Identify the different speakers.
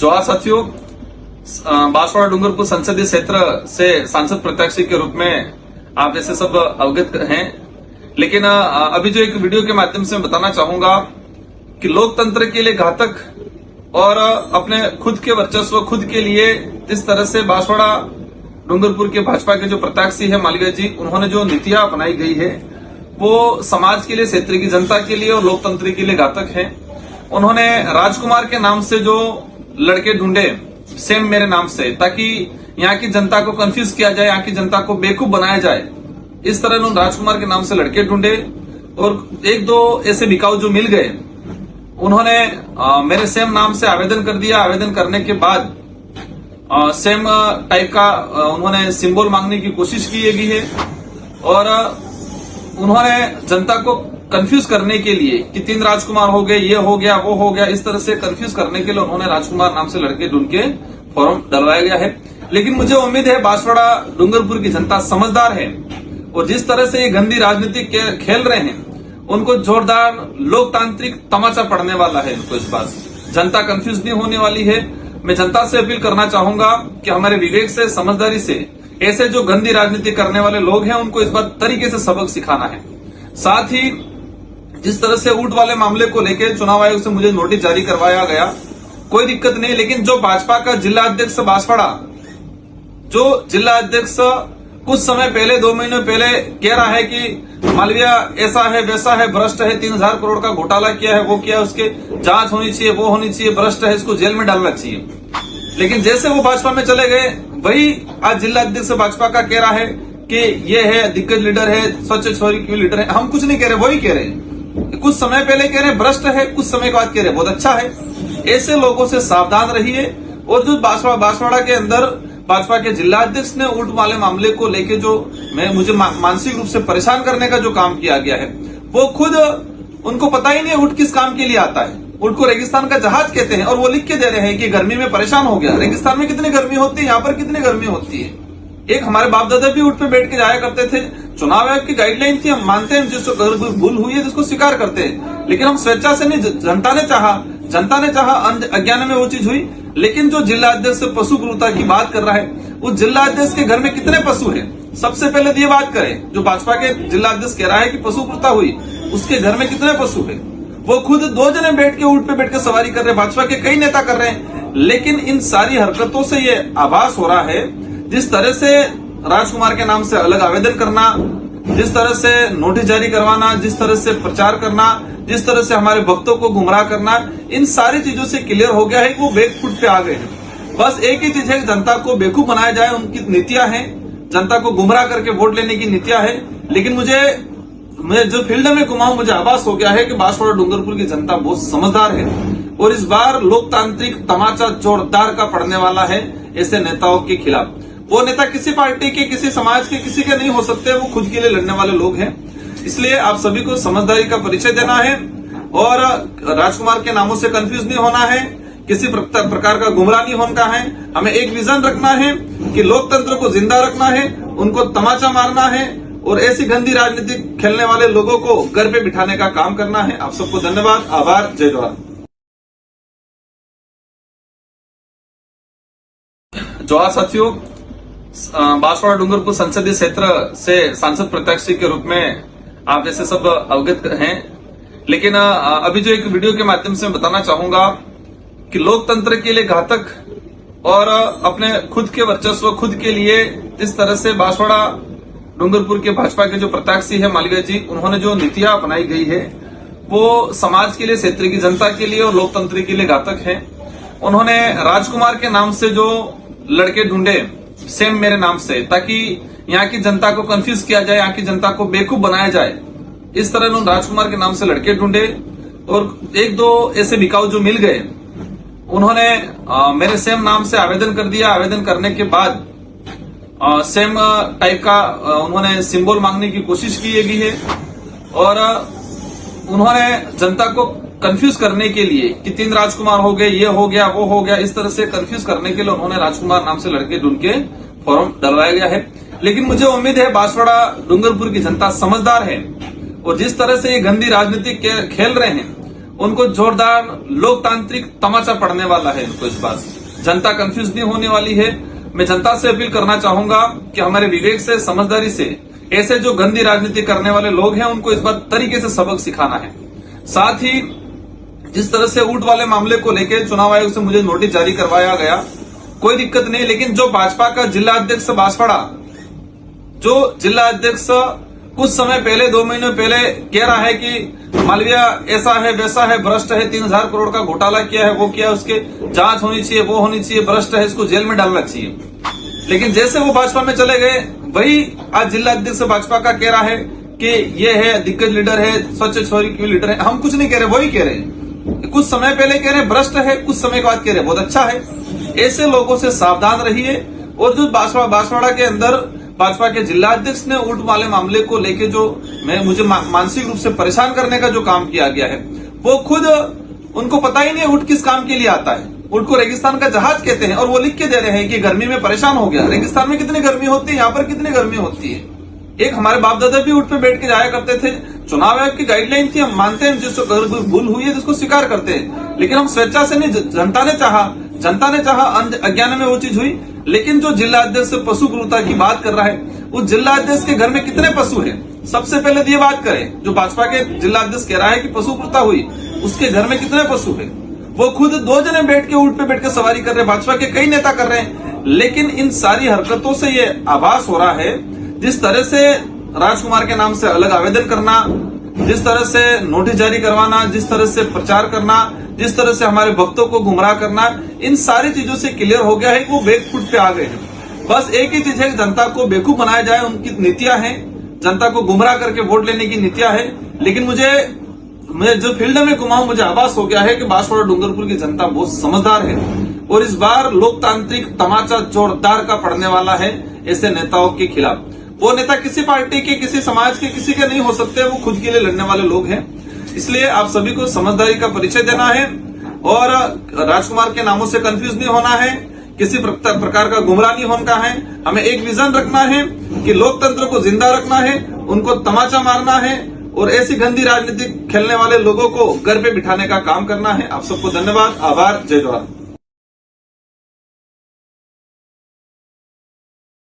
Speaker 1: जोहार साथियों, बांसवाड़ा डूंगरपुर संसदीय क्षेत्र से सांसद प्रत्याशी के रूप में आप ऐसे सब अवगत हैं। लेकिन अभी जो एक वीडियो के माध्यम से मैं बताना चाहूंगा कि लोकतंत्र के लिए घातक और अपने खुद के वर्चस्व खुद के लिए जिस तरह से बांसवाड़ा डूंगरपुर के भाजपा के जो प्रत्याशी है मालवीय जी, उन्होंने जो नीतियां अपनाई गई है वो समाज के लिए, क्षेत्र की जनता के लिए और लोकतंत्र के लिए घातक है। उन्होंने राजकुमार के नाम से जो लड़के ढूंढे, सेम मेरे नाम से, ताकि यहाँ की जनता को कंफ्यूज किया जाए, यहाँ की जनता को बेवकूफ बनाया जाए, इस तरह उन्होंने राजकुमार के नाम से लड़के ढूंढे और एक दो ऐसे बिकाऊ जो मिल गए, उन्होंने मेरे सेम नाम से आवेदन कर दिया। आवेदन करने के बाद सेम टाइप का उन्होंने सिंबल मांगने की कोशिश की गई है और उन्होंने जनता को कंफ्यूज करने के लिए कि 3 राजकुमार हो गए, ये हो गया, वो हो गया, इस तरह से कंफ्यूज करने के लिए उन्होंने राजकुमार नाम से लड़के ढूंढ के फॉर्म डलवाया गया है। लेकिन मुझे उम्मीद है बांसवाड़ा डूंगरपुर की जनता समझदार है और जिस तरह से ये गंदी राजनीति खेल रहे हैं, उनको जोरदार लोकतांत्रिक तमाचा पड़ने वाला है। इनको इस बार जनता कंफ्यूज नहीं होने वाली है। मैं जनता से अपील करना चाहूंगा कि हमारे विवेक से, समझदारी से ऐसे जो गंदी राजनीति करने वाले लोग हैं उनको इस बार तरीके से सबक सिखाना है। साथ ही जिस तरह से ऊंट वाले मामले को लेकर चुनाव आयोग से मुझे नोटिस जारी करवाया गया, कोई दिक्कत नहीं, लेकिन जो भाजपा का जिला अध्यक्ष बांसवाड़ा, जो जिला अध्यक्ष कुछ समय पहले, 2 महीने पहले कह रहा है कि मालवीय ऐसा है, वैसा है, भ्रष्ट है, 3000 करोड़ का घोटाला किया है, वो किया है, उसके जांच होनी चाहिए, वो होनी चाहिए, भ्रष्ट है, इसको जेल में डालना चाहिए। लेकिन जैसे वो भाजपा में चले गए, वही आज जिला अध्यक्ष भाजपा का कह रहा है कि ये है दिग्गज लीडर है, स्वच्छ छोरी की लीडर है। हम कुछ नहीं कह रहे, वही कह रहे हैं। कुछ समय पहले कह रहे भ्रष्ट है, कुछ समय के बाद कह रहे बहुत अच्छा है। ऐसे लोगों से सावधान रहिए। और जो बांसवाड़ा के अंदर भाजपा के जिला अध्यक्ष ने ऊंट वाले मामले को लेके जो मुझे मानसिक रूप से परेशान करने का जो काम किया गया है, वो खुद उनको पता ही नहीं है ऊंट किस काम के लिए आता है। ऊंट को रेगिस्तान का जहाज कहते हैं और वो लिख के दे रहे हैं कि गर्मी में परेशान हो गया। रेगिस्तान में कितनी गर्मी होती है, यहाँ पर कितनी गर्मी होती है। एक हमारे बाप दादा भी ऊंट पे बैठ के जाया करते थे। चुनाव आयोग की गाइडलाइन थी, हम मानते हैं, जिसको भूल हुई है जिसको स्वीकार करते हैं, लेकिन हम स्वेच्छा से नहीं, जनता ने चाहा, अज्ञान में वो चीज हुई। लेकिन जो जिला अध्यक्ष पशु क्रूरता की बात कर रहा है, उस जिला अध्यक्ष के घर में कितने पशु है? सबसे पहले ये बात करें। जो भाजपा के जिला अध्यक्ष कह रहा है कि पशु क्रूरता हुई, उसके घर में कितने पशु है? वो खुद 2 जने बैठ के ऊंट पे बैठ के सवारी कर रहे हैं, भाजपा के कई नेता कर रहे हैं। लेकिन इन सारी हरकतों से ये आभास हो रहा है, जिस तरह से राजकुमार के नाम से अलग आवेदन करना, जिस तरह से नोटिस जारी करवाना, जिस तरह से प्रचार करना, जिस तरह से हमारे भक्तों को गुमराह करना, इन सारी चीजों से क्लियर हो गया है कि वो बैकफुट पे आ गए हैं। बस एक ही चीज है, जनता को बेवकूफ बनाया जाए, उनकी नीतियां हैं, जनता को गुमराह करके वोट लेने की नीतियां है। लेकिन मुझे जो फील्ड में घुमाऊं, मुझे आभास हो गया है कि बांसवाड़ा डूंगरपुर की जनता बहुत समझदार है और इस बार लोकतांत्रिक तमाचा जोरदार का पड़ने वाला है ऐसे नेताओं के खिलाफ। वो नेता किसी पार्टी के, किसी समाज के, किसी के नहीं हो सकते, वो खुद के लिए लड़ने वाले लोग हैं। इसलिए आप सभी को समझदारी का परिचय देना है और राजकुमार के नामों से कंफ्यूज नहीं होना है, किसी प्रकार का गुमराह नहीं होना है। हमें एक विजन रखना है कि लोकतंत्र को जिंदा रखना है, उनको तमाचा मारना है और ऐसी गंदी राजनीति खेलने वाले लोगों को घर पे बिठाने का काम करना है। आप सबको धन्यवाद, आभार, जय जोहार। जोहार साथियों, बांसवाड़ा डूंगरपुर संसदीय क्षेत्र से सांसद प्रत्याशी के रूप में आप ऐसे सब अवगत हैं। लेकिन अभी जो एक वीडियो के माध्यम से मैं बताना चाहूंगा कि लोकतंत्र के लिए घातक और अपने खुद के वर्चस्व खुद के लिए जिस तरह से बांसवाड़ा डूंगरपुर के भाजपा के जो प्रत्याशी है मालवीय जी, उन्होंने जो नीतियां अपनाई गई है वो समाज के लिए, क्षेत्र की जनता के लिए और लोकतंत्र के लिए घातक है। उन्होंने राजकुमार के नाम से जो लड़के ढूंढे, सेम मेरे नाम से, ताकि यहाँ की जनता को कंफ्यूज किया जाए, यहाँ की जनता को बेवकूफ बनाया जाए, इस तरह उन्होंने राजकुमार के नाम से लड़के ढूंढे और एक दो ऐसे बिकाऊ जो मिल गए, उन्होंने मेरे सेम नाम से आवेदन कर दिया। आवेदन करने के बाद सेम टाइप का उन्होंने सिंबल मांगने की कोशिश की गई है और उन्होंने जनता को कंफ्यूज करने के लिए कि 3 राजकुमार हो गए, ये हो गया, वो हो गया, इस तरह से कंफ्यूज करने के लिए उन्होंने राजकुमार नाम से लड़के ढूंढ के फॉर्म डलवाया गया है। लेकिन मुझे उम्मीद है बांसवाड़ा डूंगरपुर की जनता समझदार है और जिस तरह से ये गंदी राजनीति खेल रहे हैं, उनको जोरदार लोकतांत्रिक तमाचा पड़ने वाला है। इनको इस बार जनता कंफ्यूज नहीं होने वाली है। मैं जनता से अपील करना चाहूंगा कि हमारे विवेक से, समझदारी से ऐसे जो गंदी राजनीति करने वाले लोग हैं उनको इस बार तरीके से सबक सिखाना है। साथ ही जिस तरह से ऊंट वाले मामले को लेकर चुनाव आयोग से मुझे नोटिस जारी करवाया गया, कोई दिक्कत नहीं, लेकिन जो भाजपा का जिला अध्यक्ष बांसवाड़ा, जो जिला अध्यक्ष कुछ समय पहले, 2 महीने पहले कह रहा है कि मालविया ऐसा है, वैसा है, भ्रष्ट है, 3000 करोड़ का घोटाला किया है, वो किया, उसके जांच होनी चाहिए, वो होनी चाहिए, भ्रष्ट है, इसको जेल में डालना चाहिए। लेकिन जैसे वो भाजपा में चले गए, वही आज जिला अध्यक्ष भाजपा का कह रहा है कि ये है दिग्गज लीडर है, स्वच्छ छोरी की लीडर है। हम कुछ नहीं कह रहे, वही कह रहे हैं। कुछ समय पहले कह रहे भ्रष्ट है, कुछ समय के बाद कह रहे बहुत अच्छा है। ऐसे लोगों से सावधान रहिए। और जो बांसवाड़ा के अंदर भाजपा के जिला अध्यक्ष ने ऊंट वाले मामले को लेके जो मुझे मानसिक रूप से परेशान करने का जो काम किया गया है, वो खुद उनको पता ही नहीं है ऊंट किस काम के लिए आता है। ऊंट को रेगिस्तान का जहाज कहते हैं और वो लिख के दे रहे हैं कि गर्मी में परेशान हो गया। रेगिस्तान में कितनी गर्मी होती है, यहाँ पर कितनी गर्मी होती है। एक हमारे बाप दादा भी ऊंट पे बैठ के जाया करते थे। चुनाव आयोग की गाइडलाइन थी, हम मानते हैं, जिसको भूल हुई है जिसको स्वीकार करते हैं, लेकिन हम स्वेच्छा से नहीं, जनता ने चाहा अज्ञान में वो चीज हुई। लेकिन जो जिला अध्यक्ष पशु क्रूरता की बात कर रहा है, उस जिला अध्यक्ष के घर में कितने पशु हैं? सबसे पहले ये बात करें। जो भाजपा के जिला अध्यक्ष कह रहा है कि पशु क्रूरता हुई, उसके घर में कितने पशु हैं? वो खुद 2 जने बैठ के ऊंट पे बैठ के सवारी कर रहे हैं, भाजपा के कई नेता कर रहे हैं। लेकिन इन सारी हरकतों से ये आभास हो रहा है, जिस तरह से राजकुमार के नाम से अलग आवेदन करना, जिस तरह से नोटिस जारी करवाना, जिस तरह से प्रचार करना, जिस तरह से हमारे भक्तों को गुमराह करना, इन सारी चीजों से क्लियर हो गया है कि वो बैकफुट पे आ गए हैं। बस एक ही चीज है, जनता को बेवकूफ बनाया जाए, उनकी नीतियां हैं, जनता को गुमराह करके वोट लेने की नीतियां है। लेकिन मुझे जो फील्ड में घुमाऊं, मुझे आभास हो गया है कि बांसवाड़ा डूंगरपुर की जनता बहुत समझदार है और इस बार लोकतांत्रिक तमाचा जोरदार का पड़ने वाला है ऐसे नेताओं के खिलाफ। वो नेता किसी पार्टी के, किसी समाज के, किसी के नहीं हो सकते, वो खुद के लिए लड़ने वाले लोग हैं। इसलिए आप सभी को समझदारी का परिचय देना है और राजकुमार के नामों से कंफ्यूज नहीं होना है, किसी प्रकार का गुमराह नहीं होना है। हमें एक विजन रखना है कि लोकतंत्र को जिंदा रखना है, उनको तमाचा मारना है और ऐसी गंदी राजनीति खेलने वाले लोगों को घर पे बिठाने का काम करना है। आप सबको धन्यवाद, आभार, जय जवाहर।